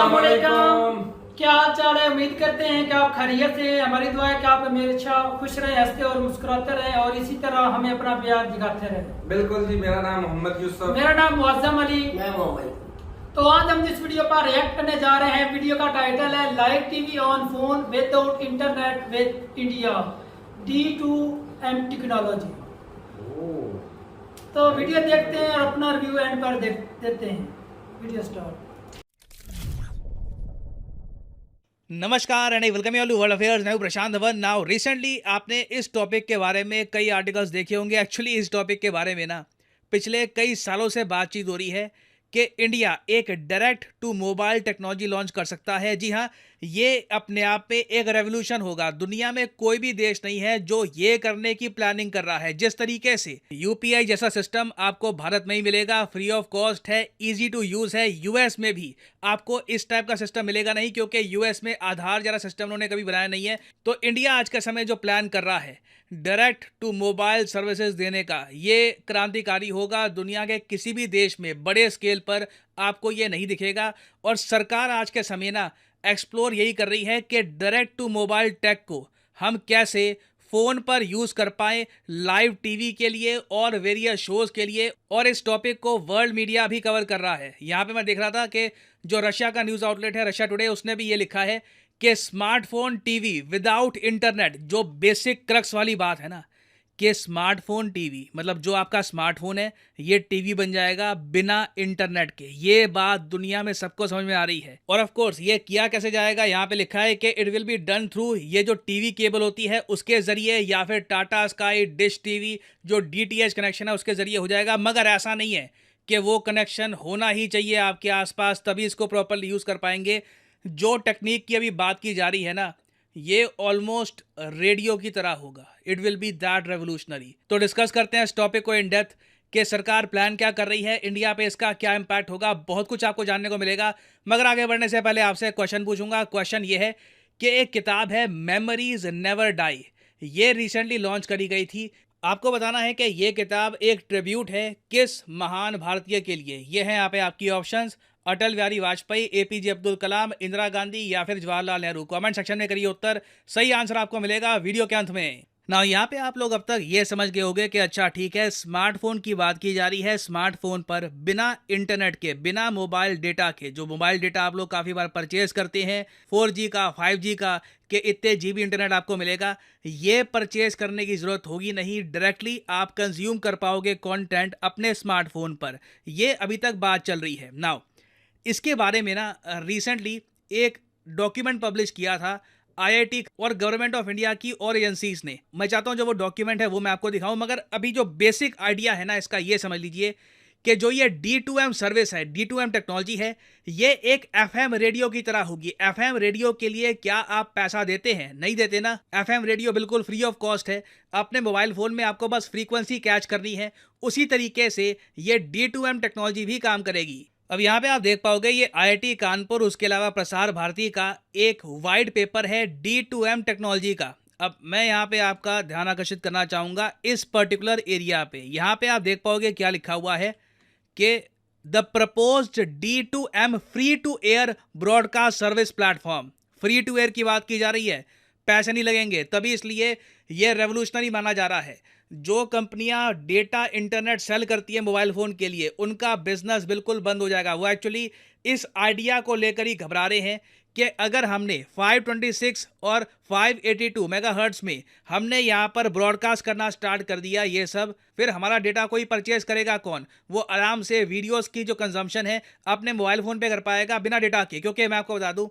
अस्सलामुअलैकुम। क्या हाल चाल है? उम्मीद करते हैं कि आप खैरियत से हैं। हमारी दुआ है कि आप हमेशा खुश रहें, हंसते और मुस्कुराते रहें और इसी तरह हमें अपना प्यार दिखाते रहें। बिल्कुल जी। मेरा नाम मोहम्मद यूसुफ। मेरा नाम मुअज्जम अली। मैं मोहम्मद। तो आज हम जिस वीडियो पर रिएक्ट करने जा रहे हैं, वीडियो का टाइटल है live TV on phone without internet with India D2M technology. तो वीडियो देखते हैं और अपना रिव्यू एंड पर देते हैं। Video start. नमस्कार and welcome you all to world affairs. मैं हूं प्रशांत धवन। नाउ रिसेंटली आपने इस टॉपिक के बारे में कई आर्टिकल्स देखे होंगे। एक्चुअली इस टॉपिक के बारे में ना पिछले कई सालों से बातचीत हो रही है कि इंडिया एक direct to mobile technology launch कर सकता है। जी हाँ, ये अपने आप में एक रेवोल्यूशन होगा। दुनिया में कोई भी देश नहीं है जो ये करने की प्लानिंग कर रहा है। जिस तरीके से यूपीआई जैसा सिस्टम आपको भारत में ही मिलेगा, फ्री ऑफ कॉस्ट है, इजी टू यूज है। यूएस में भी आपको इस टाइप का सिस्टम मिलेगा नहीं, क्योंकि यूएस में आधार जैसा सिस्टम उन्होंने कभी बनाया नहीं है। तो इंडिया आज के समय जो प्लान कर रहा है डायरेक्ट टू मोबाइल सर्विसेज देने का, ये क्रांतिकारी होगा। दुनिया के किसी भी देश में बड़े स्केल पर आपको ये नहीं दिखेगा। और सरकार आज के समय ना एक्सप्लोर यही कर रही है कि डायरेक्ट टू मोबाइल टेक को हम कैसे फ़ोन पर यूज़ कर पाएँ लाइव टीवी के लिए और वेरियस शोज़ के लिए। और इस टॉपिक को वर्ल्ड मीडिया भी कवर कर रहा है। यहाँ पे मैं देख रहा था कि जो रशिया का न्यूज़ आउटलेट है रशिया टुडे, उसने भी ये लिखा है कि स्मार्टफोन टीवी विदाउट इंटरनेट, जो बेसिक क्रक्स वाली बात है ना कि स्मार्टफोन टीवी मतलब जो आपका स्मार्टफोन है ये टीवी बन जाएगा बिना इंटरनेट के। ये बात दुनिया में सबको समझ में आ रही है। और ऑफ कोर्स ये किया कैसे जाएगा, यहाँ पे लिखा है कि it will be done through ये जो टीवी केबल होती है उसके जरिए, या फिर टाटा स्काई डिश टीवी जो डीटीएच कनेक्शन है उसके जरिए हो जाएगा। मगर ऐसा नहीं है कि वो कनेक्शन होना ही चाहिए आपके आसपास तभी इसको प्रॉपरली यूज़ कर पाएंगे। जो टेक्निक की अभी बात की जा रही है ना, ये ऑलमोस्ट रेडियो की तरह होगा। It will be that revolutionary. तो डिस्कस करते हैं इस टॉपिक को इन डेप्थ कि सरकार प्लान क्या कर रही है, इंडिया पे इसका क्या इम्पैक्ट होगा। बहुत कुछ आपको जानने को मिलेगा। मगर आगे बढ़ने से पहले आपसे क्वेश्चन पूछूंगा। क्वेश्चन ये है कि एक किताब है मेमोरीज नेवर डाई, ये रिसेंटली लॉन्च करी गई थी। आपको बताना है कि ये किताब एक ट्रिब्यूट है किस महान भारतीय के लिए। ये है यहाँ पे आपकी ऑप्शंस: अटल बिहारी वाजपेयी, एपीजे अब्दुल कलाम, इंदिरा गांधी या फिर जवाहरलाल नेहरू। कमेंट सेक्शन में करिए उत्तर। सही आंसर आपको मिलेगा वीडियो के अंत में। ना यहाँ पे आप लोग अब तक ये समझ गए होंगे कि अच्छा ठीक है, स्मार्टफोन की बात की जा रही है। स्मार्टफोन पर बिना इंटरनेट के, बिना मोबाइल डेटा के, जो मोबाइल डेटा आप लोग काफ़ी बार परचेज करते हैं 4G का, 5G का, कि इतने जीबी इंटरनेट आपको मिलेगा, ये परचेज करने की ज़रूरत होगी नहीं। डायरेक्टली आप कंज्यूम कर पाओगे कंटेंट अपने स्मार्टफोन पर। ये अभी तक बात चल रही है। नाउ इसके बारे में ना रिसेंटली एक डॉक्यूमेंट पब्लिश किया था आईआईटी और गवर्नमेंट ऑफ इंडिया की और एजेंसीज ने। मैं चाहता हूं जो वो डॉक्यूमेंट है वो मैं आपको दिखाऊं, मगर अभी जो बेसिक आइडिया है ना इसका, ये समझ लीजिए कि जो ये D2M सर्विस है, D2M टेक्नोलॉजी है, ये एक FM रेडियो की तरह होगी। FM रेडियो के लिए क्या आप पैसा देते हैं? नहीं देते ना। FM रेडियो बिल्कुल फ्री ऑफ कॉस्ट है। अपने मोबाइल फ़ोन में आपको बस फ्रीक्वेंसी कैच करनी है। उसी तरीके से ये D2M टेक्नोलॉजी भी काम करेगी। अब यहाँ पे आप देख पाओगे ये आईआईटी कानपुर, उसके अलावा प्रसार भारती का एक वाइड पेपर है D2M टेक्नोलॉजी का। अब मैं यहाँ पे आपका ध्यान आकर्षित करना चाहूँगा इस पर्टिकुलर एरिया पे। यहाँ पे आप देख पाओगे क्या लिखा हुआ है कि the proposed D2M free to air broadcast service platform. Free to air की बात की जा रही है, पैसे नहीं लगेंगे, तभी इसलिए ये रेवोल्यूशनरी माना जा रहा है। जो कंपनियां डेटा इंटरनेट सेल करती है मोबाइल फ़ोन के लिए, उनका बिजनेस बिल्कुल बंद हो जाएगा। वो एक्चुअली इस आइडिया को लेकर ही घबरा रहे हैं कि अगर हमने 526 और 582 मेगाहर्ट्ज़ में हमने यहाँ पर ब्रॉडकास्ट करना स्टार्ट कर दिया ये सब, फिर हमारा डेटा कोई परचेज करेगा कौन? वो आराम से वीडियोस की जो कंजम्पशन है अपने मोबाइल फ़ोन पे कर पाएगा बिना डेटा के। क्योंकि मैं आपको बता दूँ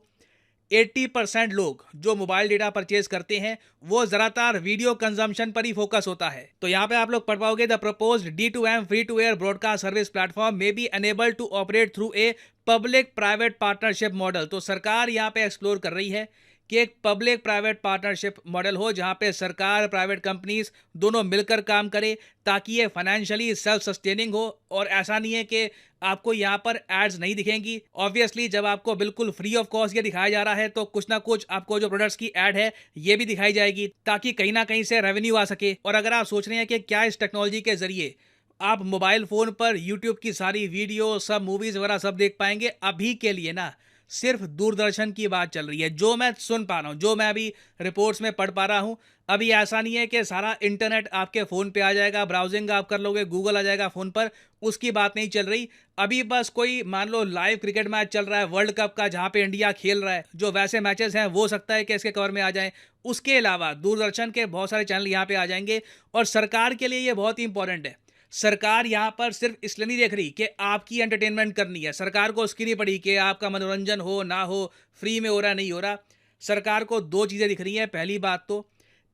80% लोग जो मोबाइल डेटा परचेज करते हैं वो ज़्यादातर वीडियो कंजम्पशन पर ही फोकस होता है। तो यहाँ पे आप लोग पढ़ पाओगे the proposed D2M free to air broadcast service platform may be enable to operate through a public private partnership model. तो सरकार यहाँ पे एक्सप्लोर कर रही है कि एक पब्लिक प्राइवेट पार्टनरशिप मॉडल हो जहाँ पे सरकार, प्राइवेट कंपनीज दोनों मिलकर काम करे, ताकि ये फाइनेंशियली सेल्फ सस्टेनिंग हो। और ऐसा नहीं है कि आपको यहाँ पर एड्स नहीं दिखेंगी। ऑब्वियसली जब आपको बिल्कुल फ्री ऑफ कॉस्ट ये दिखाया जा रहा है तो कुछ ना कुछ आपको जो प्रोडक्ट्स की एड है ये भी दिखाई जाएगी, ताकि कहीं ना कहीं से रेवेन्यू आ सके। और अगर आप सोच रहे हैं कि क्या इस टेक्नोलॉजी के जरिए आप मोबाइल फ़ोन पर यूट्यूब की सारी वीडियो, सब मूवीज़ वगैरह सब देख पाएंगे, अभी के लिए ना सिर्फ दूरदर्शन की बात चल रही है, जो मैं सुन पा रहा हूँ, जो मैं अभी रिपोर्ट्स में पढ़ पा रहा हूँ। अभी ऐसा नहीं है कि सारा इंटरनेट आपके फ़ोन पे आ जाएगा, ब्राउजिंग आप कर लोगे, गूगल आ जाएगा फ़ोन पर, उसकी बात नहीं चल रही। अभी बस कोई मान लो लाइव क्रिकेट मैच चल रहा है वर्ल्ड कप का, जहाँ पे इंडिया खेल रहा है, जो वैसे मैचेस हैं वो हो सकता है कि इसके कवर में आ जाएं। उसके अलावा दूरदर्शन के बहुत सारे चैनल यहाँ पे आ जाएंगे। और सरकार के लिए ये बहुत ही इंपॉर्टेंट है। सरकार यहाँ पर सिर्फ इसलिए नहीं देख रही कि आपकी एंटरटेनमेंट करनी है, सरकार को उसकी नहीं पड़ी कि आपका मनोरंजन हो ना हो, फ्री में हो रहा नहीं हो रहा। सरकार को दो चीज़ें दिख रही हैं। पहली बात तो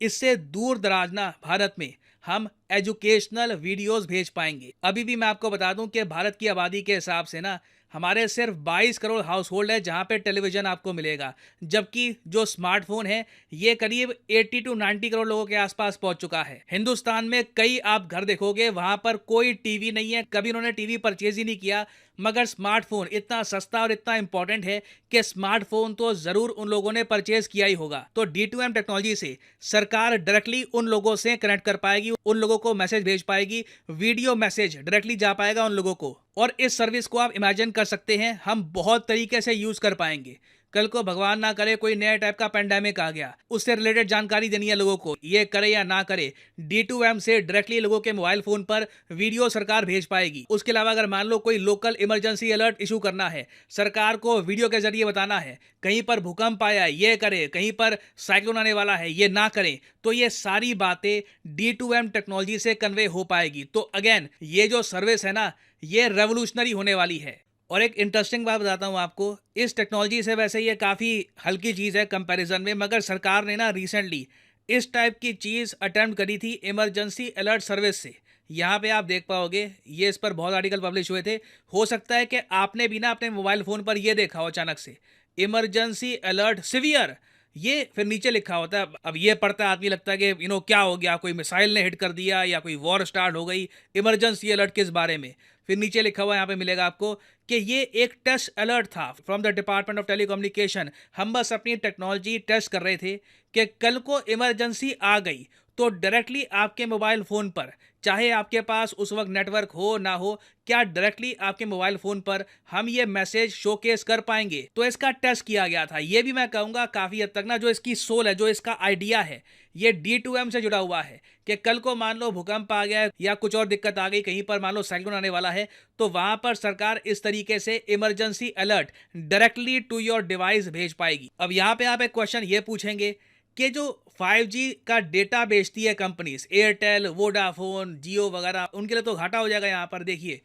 इससे दूर दराज ना भारत में हम एजुकेशनल वीडियोस भेज पाएंगे। अभी भी मैं आपको बता दूं कि भारत की आबादी के हिसाब से ना हमारे सिर्फ 22 करोड़ हाउस होल्ड है जहां पे टेलीविजन आपको मिलेगा, जबकि जो स्मार्टफोन है ये करीब 80 to 90 करोड़ लोगों के आसपास पहुंच चुका है। हिंदुस्तान में कई आप घर देखोगे वहां पर कोई टीवी नहीं है, कभी उन्होंने टीवी परचेज ही नहीं किया, मगर स्मार्टफोन इतना सस्ता और इतना इंपॉर्टेंट है कि स्मार्टफोन तो जरूर उन लोगों ने परचेज किया ही होगा। तो D2M टेक्नोलॉजी से सरकार डायरेक्टली उन लोगों से कनेक्ट कर पाएगी, उन लोगों को मैसेज भेज पाएगी, वीडियो मैसेज डायरेक्टली जा पाएगा उन लोगों को। और इस सर्विस को आप इमेजिन कर सकते हैं हम बहुत तरीके से यूज कर पाएंगे। कल को भगवान ना करे कोई नया टाइप का पेंडेमिक आ गया, उससे रिलेटेड जानकारी देनी है लोगों को, ये करे या ना करे, D2M से डायरेक्टली लोगों के मोबाइल फोन पर वीडियो सरकार भेज पाएगी। उसके अलावा अगर मान लो कोई लोकल इमरजेंसी अलर्ट इशू करना है, सरकार को वीडियो के जरिए बताना है, कहीं पर भूकंप आया ये करे, कहीं पर साइक्लोन आने वाला है ये ना करें, तो ये सारी बातें D2M टेक्नोलॉजी से कन्वे हो पाएगी। तो अगेन ये जो सर्विस है ना ये रेवोल्यूशनरी होने वाली है। और एक इंटरेस्टिंग बात बताता हूँ आपको, इस टेक्नोलॉजी से वैसे ये काफ़ी हल्की चीज़ है कंपैरिजन में, मगर सरकार ने ना रिसेंटली इस टाइप की चीज़ अटेम्प्ट करी थी इमरजेंसी अलर्ट सर्विस से। यहाँ पे आप देख पाओगे ये इस पर बहुत आर्टिकल पब्लिश हुए थे। हो सकता है कि आपने भी ना अपने मोबाइल फ़ोन पर ये देखा हो अचानक से इमरजेंसी अलर्ट सीवियर, ये फिर नीचे लिखा होता है। अब ये पढ़ता है आदमी लगता है कि क्या हो गया, कोई मिसाइल ने हिट कर दिया या कोई वॉर स्टार्ट हो गई, इमरजेंसी अलर्ट किस बारे में। फिर नीचे लिखा हुआ यहाँ पे मिलेगा आपको कि ये एक टेस्ट अलर्ट था from the department of telecommunication. हम बस अपनी टेक्नोलॉजी टेस्ट कर रहे थे कि कल को इमरजेंसी आ गई तो डायरेक्टली आपके मोबाइल फ़ोन पर, चाहे आपके पास उस वक्त नेटवर्क हो ना हो, क्या डायरेक्टली आपके मोबाइल फ़ोन पर हम ये मैसेज शोकेस कर पाएंगे। तो इसका टेस्ट किया गया था। ये भी मैं कहूँगा काफ़ी हद तक ना जो इसकी सोल है, जो इसका आइडिया है, ये D2M से जुड़ा हुआ है कि कल को मान लो भूकंप आ गया या कुछ और दिक्कत आ गई, कहीं पर मान लो साइक्लोन आने वाला है, तो वहाँ पर सरकार इस तरीके से emergency alert directly to your device भेज पाएगी। अब यहाँ पे आप एक क्वेश्चन ये पूछेंगे कि जो 5G का डेटा बेचती है कंपनीज, एयरटेल, वोडाफोन, जियो वगैरह, उनके लिए तो घाटा हो जाएगा। यहाँ पर देखिए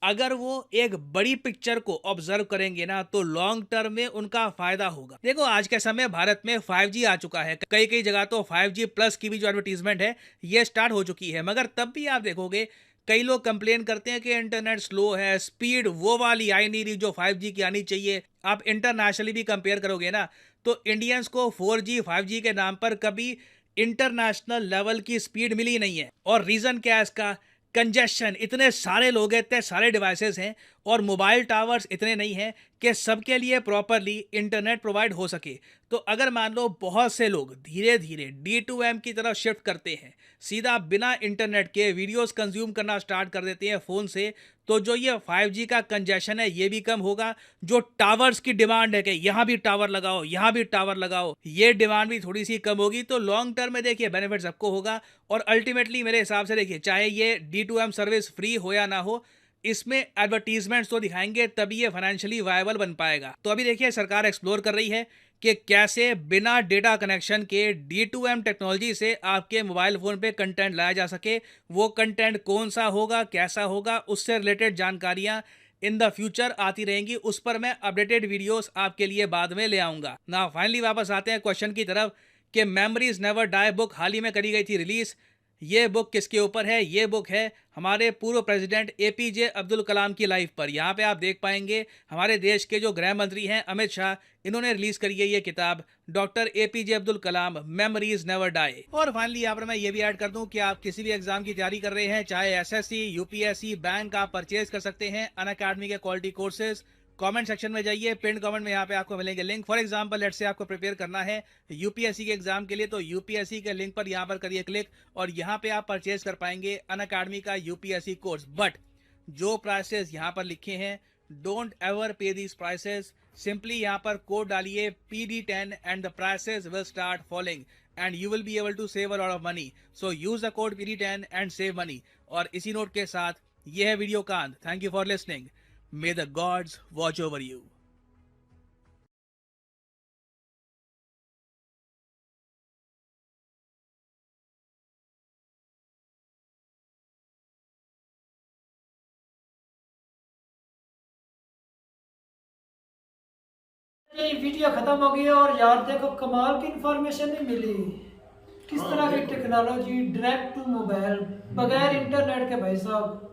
अगर वो एक बड़ी पिक्चर को ऑब्जर्व करेंगे ना तो लॉन्ग टर्म में उनका फायदा होगा। देखो आज के समय भारत में 5G आ चुका है, कई कई जगह तो 5G प्लस की भी जो एडवर्टीजमेंट है ये स्टार्ट हो चुकी है, मगर तब भी आप देखोगे कई लोग कंप्लेन करते हैं कि इंटरनेट स्लो है, स्पीड वो वाली आई नहीं रही जो 5G की आनी चाहिए। आप इंटरनेशनली भी कंपेयर करोगे ना तो इंडियंस को 4G 5G के नाम पर कभी इंटरनेशनल लेवल की स्पीड मिली नहीं है। और रीज़न क्या है इसका? कंजेशन, इतने सारे लोग हैं, इतने सारे डिवाइसेस हैं और मोबाइल टावर्स इतने नहीं हैं कि सबके लिए प्रॉपरली इंटरनेट प्रोवाइड हो सके। तो अगर मान लो बहुत से लोग धीरे धीरे D2M की तरफ शिफ्ट करते हैं, सीधा बिना इंटरनेट के वीडियोस कंज्यूम करना स्टार्ट कर देते हैं फ़ोन से, तो जो ये 5G का कंजेशन है ये भी कम होगा। जो टावर्स की डिमांड है कि यहाँ भी टावर लगाओ, यहाँ भी टावर लगाओ, ये डिमांड भी थोड़ी सी कम होगी। तो लॉन्ग टर्म में देखिए बेनिफिट सबको होगा। और अल्टीमेटली मेरे हिसाब से देखिए चाहे ये D2M सर्विस फ्री हो या ना हो, इसमें एडवर्टीजमेंट्स तो दिखाएंगे तभी ये फाइनेंशियली वायबल बन पाएगा। तो अभी देखिए सरकार एक्सप्लोर कर रही है कि कैसे बिना डेटा कनेक्शन के D2M टेक्नोलॉजी से आपके मोबाइल फ़ोन पे कंटेंट लाया जा सके। वो कंटेंट कौन सा होगा, कैसा होगा, उससे रिलेटेड जानकारियाँ इन द फ्यूचर आती रहेंगी। उस पर मैं अपडेटेड वीडियोस आपके लिए बाद में ले आऊँगा ना। फाइनली वापस आते हैं क्वेश्चन की तरफ कि मेमोरीज नेवर डाई बुक हाल ही में करी गई थी रिलीज़। ये बुक किसके ऊपर है? ये बुक है हमारे पूर्व प्रेसिडेंट APJ अब्दुल कलाम की लाइफ पर। यहाँ पे आप देख पाएंगे हमारे देश के जो गृह मंत्री हैं अमित शाह, इन्होंने रिलीज करी है ये किताब, doctor APJ Abdul Kalam memories never die. और फाइनली यहाँ पर मैं ये भी ऐड कर दूं कि आप किसी भी एग्जाम की तैयारी कर रहे हैं, चाहे SSC, UPSC, बैंक, आप परचेज कर सकते हैं अनअकैडमी के क्वालिटी कोर्सेज। कमेंट सेक्शन में जाइए, पिन कमेंट में यहाँ पे आपको मिलेंगे link. For example let's say आपको प्रिपेयर करना है UPSC के एग्जाम के लिए, तो UPSC के लिंक पर यहाँ पर करिए क्लिक और यहाँ पे आप परचेज कर पाएंगे अनअकैडमी का UPSC कोर्स। बट जो प्राइसेस यहाँ पर लिखे हैं don't ever pay these prices. Simply यहाँ पर कोड डालिए PD10 and the prices will start falling and you will be able to save a lot of money. So use the code PD10 and save money. और इसी note के साथ ये है video का अंत। Thank you for listening. May the gods watch over you. ये video खत्म हो गई और यार देखो कमाल की इंफॉर्मेशन नहीं मिली। किस तरह की टेक्नोलॉजी डायरेक्ट टू मोबाइल बगैर इंटरनेट के भाई साहब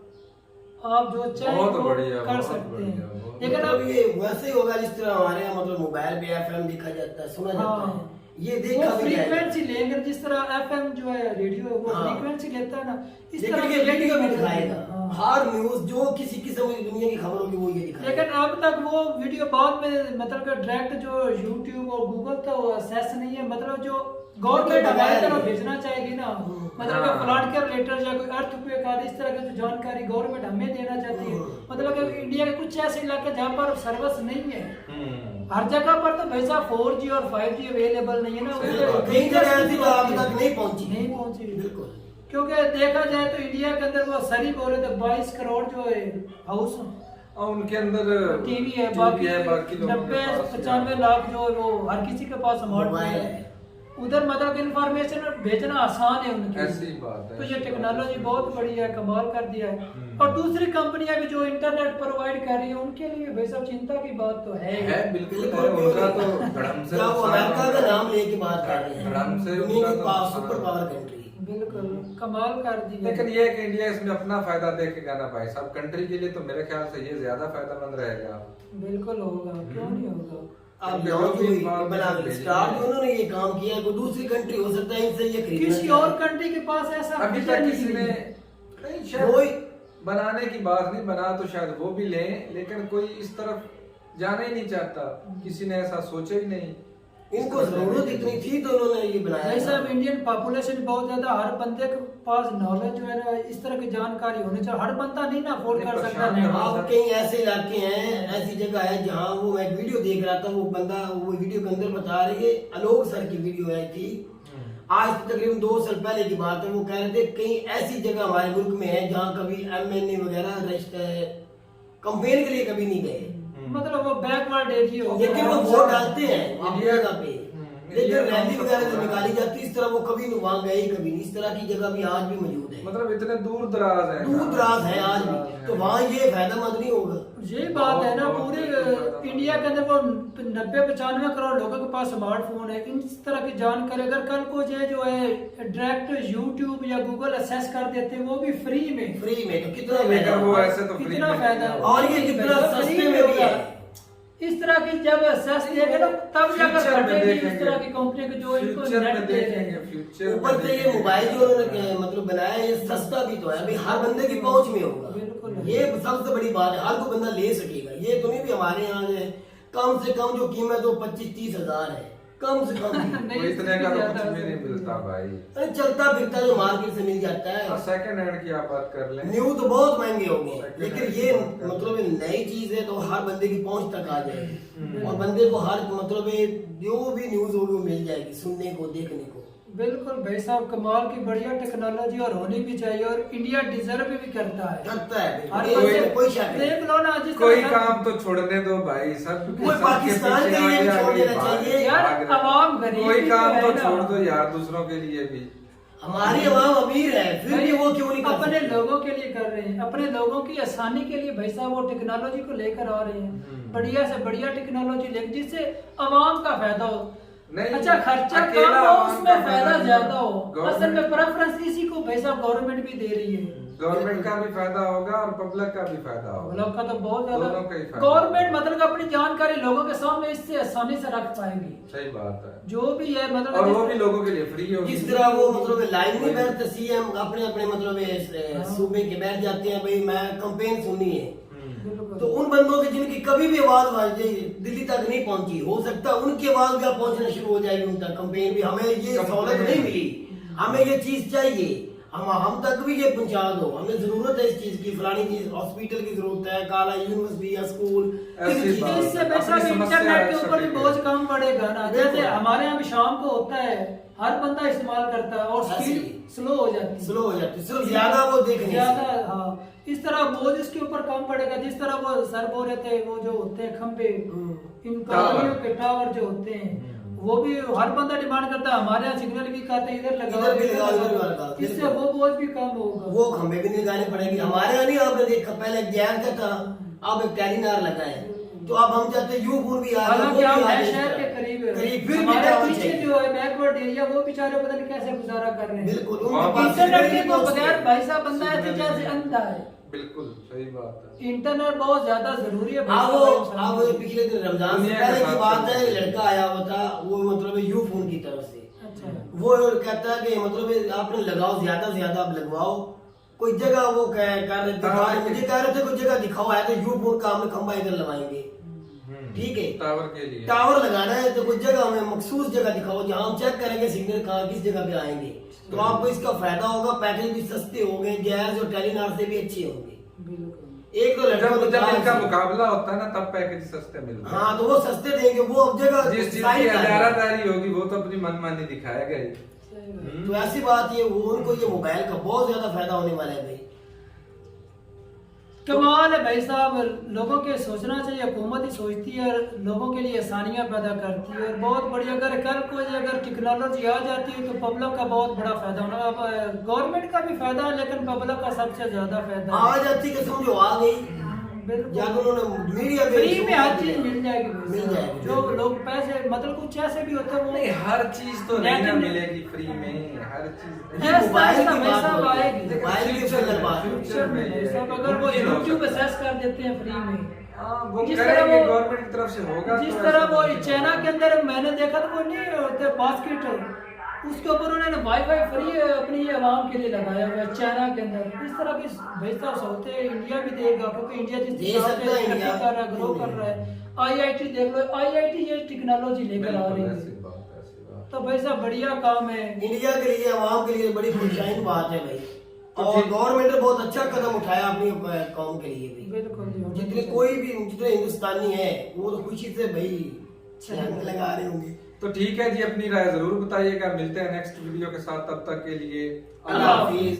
आप जो चाहे बहुत वो बढ़िया, कर बहुत सकते बढ़िया, हैं। बहुत लेकिन मतलब अब ये वैसे ही होगा जिस तरह हमारे यहाँ मतलब मोबाइल पे FM देखा जाता है, सुना जाता हाँ। है, ये वो देखा भी जाएगा। फ्रीक्वेंसी लेंगे जिस तरह FM जो है रेडियो वो हाँ। फ्रीक्वेंसी लेता है ना, इस लेकिन तरह ये की वीडियो भी रेडियो दिखाएगा। हाँ। हर न्यूज जो किसी किस्म की दुनिया की खबर होगी वो ये दिखाएगा। लेकिन अब तक वो वीडियो बाद में मतलब कि डायरेक्ट जो YouTube और Google तो असेस नहीं है, मतलब जो गवर्नमेंट हमारी तरफ भेजना चाहेगी ना, मतलब कि फ्लड के रिलेटेड या कोई अर्थक्वेक आदि इस तरह की जो जानकारी गवर्नमेंट हमें देना चाहती है, मतलब कि इंडिया के कुछ ऐसे इलाके जहाँ पर सर्विस नहीं है, हर जगह पर तो भाई साहब 4G और 5G अवेलेबल नहीं है ना, सही उससे बात। कई जगह ऐसी बात अभी तक नहीं पहुंची। नहीं पहुंची बिल्कुल। क्योंकि देखा जाए तो इंडिया के अंदर वो सरी बोले तो 22 करोड़ जो है हाउस और उनके अंदर टीवी है, बाकी लोगों के 90 पास 95 लाख जो है वो हर किसी के पास स्मार्टफोन मोबाइल है। है। उधर मतलब इंफॉर्मेशन भेजना आसान है उनके ऐसी बात है, तो ये ऐसी टेक्नोलॉजी बात है। बहुत बढ़िया है, कमाल कर दिया है। और दूसरी कंपनियां भी जो इंटरनेट प्रोवाइड कर रही है उनके लिए भाई सब चिंता की बात तो है है बिल्कुल है, उनका तो धड़म से क्या वो नुकसान अमेरिका होगा। का नाम लेके बात कर रहे हैं, धड़म से दुनिया की उनका तो नुकसान सुपर होगा। Power country. बिल्कुल कमाल कर दिया। लेकिन ये है कि इंडिया इसमें अपना फायदा देखेगा ना भाई साहब, कंट्री के लिए तो मेरे ख्याल से ये ज्यादा फायदेमंद रहेगा। बिल्कुल होगा, क्यों नहीं होगा। अब क्योंकि यहाँ लोग जो भी ये बना भेजेंगे। स्टार्ट उन्होंने ये काम किया, कोई दूसरी कंट्री हो सकता है इनसे ये खरीदना किसी चाहे। और कंट्री के पास ऐसा अभी फीचर तक नहीं किसी ने है। नहीं कोई शायद बनाने की बात नहीं, बना तो शायद वो भी लें, लेकिन कोई इस तरफ जाना ही नहीं चाहता, किसी ने ऐसा सोचा ही नहीं। इनको जरूरत इतनी थी तो उन्होंने ये बनाया। भाई साहब इंडियन पॉपुलेशन बहुत ज्यादा, हर बंदे के पास नॉलेज जो है ना इस तरह की जानकारी होनी चाहिए। हर बंदा नहीं ना अफोर्ड कर सकता नहीं, नहीं। अब कई ऐसे इलाके हैं, ऐसी जगह है जहाँ वो मैं वीडियो देख रहा था, वो बंदा वो वीडियो के अंदर बता रहे हैं, आलोक सर की वीडियो आई थी, आज तकरीबन 2 साल पहले की बात है। वो कह रहे थे कई ऐसी जगह हमारे मुल्क में है जहाँ कभी MNA वगैरह कंपेन के लिए कभी नहीं गए, मतलब वो बैकवर्ड एरिया हो लेकिन वो वोट डालते हैं अपनी इंडिया- जगह पे। लेकिन रैली वगैरह जो निकाली जाती है इस तरह वो कभी वहाँ गए ही कभी नहीं। इस तरह की जगह भी आज भी मौजूद है, मतलब इतने दूर दराज है, दूर दराज है आज भी, तो वहाँ ये फायदेमंद नहीं होगा। ये बात है ना, बहुत- पूरे बहुत इंडिया के अंदर वो 90-95 करोड़ लोगों के पास स्मार्टफोन है। इस तरह की जानकारी अगर कल को जो है डायरेक्ट YouTube या Google असेस कर देते हैं वो भी फ्री में, फ्री में तो कितना लेकिन फायदा वो होगा। ऐसे तो फ्री कितना में फायदा नहीं है। और ये कितना फ्री सस्ते में भी होगा। है। इस तरह की जब असेस देंगे ना तब जाकर फ्यूचर में घटेगी इस देखेंगे। तरह की कंपनी को जो इनको फ्यूचर में नेट दे रहे देखेंगे, हैं। फ्यूचर ऊपर से ये मोबाइल जो उन्होंने मतलब बनाया है ये सस्ता भी तो है, अभी हर बंदे की पहुंच में होगा। बिल्कुल। ये सबसे बड़ी बात है, हर कोई बंदा ले सकेगा। ये तो नहीं भी हमारे यहाँ जो है, कम से कम जो कीमत हो 25-30 हजार है, कम से कम। नहीं, वो इतने का तो ज्यादा कुछ भी है। नहीं मिलता भाई। अरे चलता फिरता जो मार्केट से मिल जाता है। सेकंड हैंड की आप बात कर लें, न्यू तो बहुत महंगे हो गए, Second लेकिन hand ये की बात कर मतलब ये नई चीज है तो हर बंदे की पहुंच तक आ जाएगी और बंदे को हर मतलब ये जो भी न्यूज होगी वो मिल जाएगी सुनने को, देखने को। बिल्कुल भाई साहब कमाल की बढ़िया टेक्नोलॉजी और होनी भी चाहिए और इंडिया डिजर्व भी करता है। करता है हर बिल्कुल, बंदे- कोई शक नहीं। देख लो ना जिस कोई तरह- काम तो छोड़ने दो भाई, सब वो पाकिस्तान के लिए भी छोड़ देना चाहिए। यार, अवाम गरीब कोई भी काम तो तो है ना। छोड़ दो यार, दूसरों के लिए भी। हमारी अवाम अमीर है फिर भी वो क्यों नहीं कर अपने सकते? लोगों के लिए कर रहे हैं, अपने लोगों की आसानी के लिए भाई साहब वो टेक्नोलॉजी को लेकर आ रहे हैं। बढ़िया से बढ़िया टेक्नोलॉजी लेकर जिससे अवाम का फायदा हो। नहीं, अच्छा खर्चा अकेला कम हो अवाम उसमें का फायदा फायदा ज्यादा हो। नहीं। असल में प्रेफरेंस इसी को भाई साहब गवर्नमेंट भी दे रही है। गवर्नमेंट का भी फायदा होगा और पब्लिक का भी फायदा होगा। लोग का तो बहुत ज्यादा दोनों का ही फायदा गवर्नमेंट होगा। मतलब अपनी जानकारी लोगों के सामने इससे आसानी से रख पाएगी। सही बात है, जो भी है मतलब और वो भी लोगों के लिए फ्री होगी। जिस तरह वो मतलब लाइन में बैठते सीएम अपने अपने मतलब सूबे के बैठ जाते हैं, भाई मैं कंपेन सुननी है, बिल्कुल। तो उन बंदों की जिनकी कभी भी आवाज दिल्ली तक नहीं पहुंची, हो सकता है उनकी आवाज भी पहुंचना शुरू हो जाएगी उन तक। कंपेन भी हमें ये सहूलत नहीं मिली, हमें ये चीज चाहिए, हम तक भी ये पहुंचा दो, हमें जरूरत है इस चीज की, फलानी चीज हॉस्पिटल की जरूरत है, काला यूनिवर्सिटी या स्कूल, ऐसी किसी चीज बात। की। इससे पैसा भी अपनी समस्या इंटरनेट के है, ऊपर भी सटीक है। बोझ कम पड़ेगा ना। जैसे बिल्कुल। हमारे यहाँ भी शाम को होता है, हर बंदा इस्तेमाल करता है और ऐसे स्पीड ही। स्लो हो जाती है, स्लो हो जाती है, सिर्फ ज्यादा वो देखने ज्यादा। से। हाँ, इस तरह बोझ इसके ऊपर कम पड़ेगा। जिस तरह वो सर बोल रहे थे, वो जो होते हैं खंबे, इन कॉलोनियों के टावर जो होते हैं, वो भी हर बंदा डिमांड करता है। हमारे यहाँ सिग्नल भी कहते हैं इधर लगाओ, इधर भी इधर लगाओ, इधर लगाओ। लगाओ, इससे बिल्कुल। वो बोझ भी कम होगा। वो खंबे भी नहीं लगाने पड़ेंगे। हमारे यहाँ नहीं, आपने देखा पहले गैर का था, अब एक टेलीनार लगा है, तो अब हम चाहते हैं यू फोन भी आ जाए, वो हालांकि भी हम आ नए जाए शहर इस के तरह। करीब है, करीब फिर भी हमारे टावर पीछे चाहिए। जो है बैकवर्ड एरिया, वो बेचारे पता नहीं कैसे गुजारा कर रहे हैं। बिल्कुल, वहाँ उनके पास इंटरनेट सिग्नल के ही तो पहुंचते बगैर हैं। भाई साहब बंदा ऐसे जैसे अंधा है। बिल्कुल सही बात है। इंटरनेट बहुत ज्यादा जरूरी है भाई अब साहब। वो पिछले दिन रमजान से दुनिया के पहले की साथ बात है, चलते हैं। लड़का आया हुआ था, वो मतलब यू फोन की तरफ से, अच्छा, वो कहता है कि मतलब आपने लगाओ, ज्यादा से ज्यादा आप लगवाओ। कोई जगह वो कह कर दिखा रहे, मुझे कह रहे थे कोई जगह दिखाओ है तो यू फोन का हमने खंबा इधर लगाएंगे, ठीक है, टावर के लिए। टावर लगाना है तो कुछ जगह हमें मखसूस जगह दिखाओ जहां हम चेक करेंगे सिग्नल कहाँ किस जगह पे आएंगे, तो आपको इसका फायदा होगा। पैकेज भी सस्ते होंगे, गैस और टेलीनार से भी अच्छे होंगे। बिल्कुल। एक तो लड़कों जब ने जब कहा इनका ऐसे। मुकाबला होता है ना, तब पैकेज सस्ते मिलते हैं। हाँ, तो वो सस्ते देंगे, वो अब जगह जिस चीज की साइड का है। इजारादारी होगी वो तो अपनी मनमानी दिखाएगा ही। सही बात। तो ऐसी बात ये, वो उनको ये मोबाइल का बहुत ज्यादा फायदा होने वाला है भाई। कमाल है भाई साहब, लोगों के सोचना चाहिए। हुकूमत ही सोचती है, लोगों के लिए आसानियां पैदा करती है और बहुत बड़ी। अगर कल को अगर टेक्नोलॉजी आ जाती है तो पब्लिक का बहुत बड़ा फायदा होना। अब गवर्नमेंट का भी फायदा है, लेकिन पब्लिक का सबसे ज्यादा फायदा आ है। जाती कि समझो आ गई, बिल्कुल। जब उन्होंने मीडिया पे फ्री में हर चीज मिल जाएगी भाई मिल साहब। जाएगी। जो लोग पैसे मतलब कुछ ऐसे भी होते हैं वो नहीं, हर चीज तो नहीं ना लेकिन- मिलेगी फ्री में, हर चीज। है, मोबाइल की भाई बात साहब हो रही है। आएगी। मोबाइल की फिर बात हो रही है। फ्यूचर में भाई साहब अगर वो मुमकिन हो यूट्यूब सकता है। एक्सेस कर देते हैं फ्री में, हाँ, वो जिस करेंगे, तरह वो- गवर्नमेंट की तरफ से होगा। जिस तो तरह ऐसा वो नहीं चाइना होगा। के अंदर मैंने देखा था, वो नहीं होते बास्केट, उसके ऊपर उन्होंने वाईफाई फ्री अपनी आवाम के लिए लगाया हुआ है चाइना के अंदर। इस तरह की भाई साहब सहूलतें इंडिया भी देगा, क्योंकि इंडिया जिस दे हिसाब सकता है से इंडिया। तरक्की कर रहा है, ग्रो कर रहा है। आईआईटी देख लो, आईआईटी ये टेक्नोलॉजी लेकर आ बिल्कुल रही ऐसी है, बात, ऐसी बात। तो भाई साहब बढ़िया काम है। इंडिया के लिए, आवाम के लिए बड़ी खुशहाइन बात है भाई। तो और ठीक- गवर्नमेंट ने बहुत अच्छा कदम उठाया अपनी कौम के लिए भी। बिल्कुल जी, होना जितने चाहिए। कोई भी जितने हिंदुस्तानी है वो तो खुशी से भाई छलांग लगा रहे होंगे। तो ठीक है जी, अपनी राय जरूर बताइएगा। मिलते हैं नेक्स्ट वीडियो के साथ, तब तक के लिए अल्लाह हाफिज।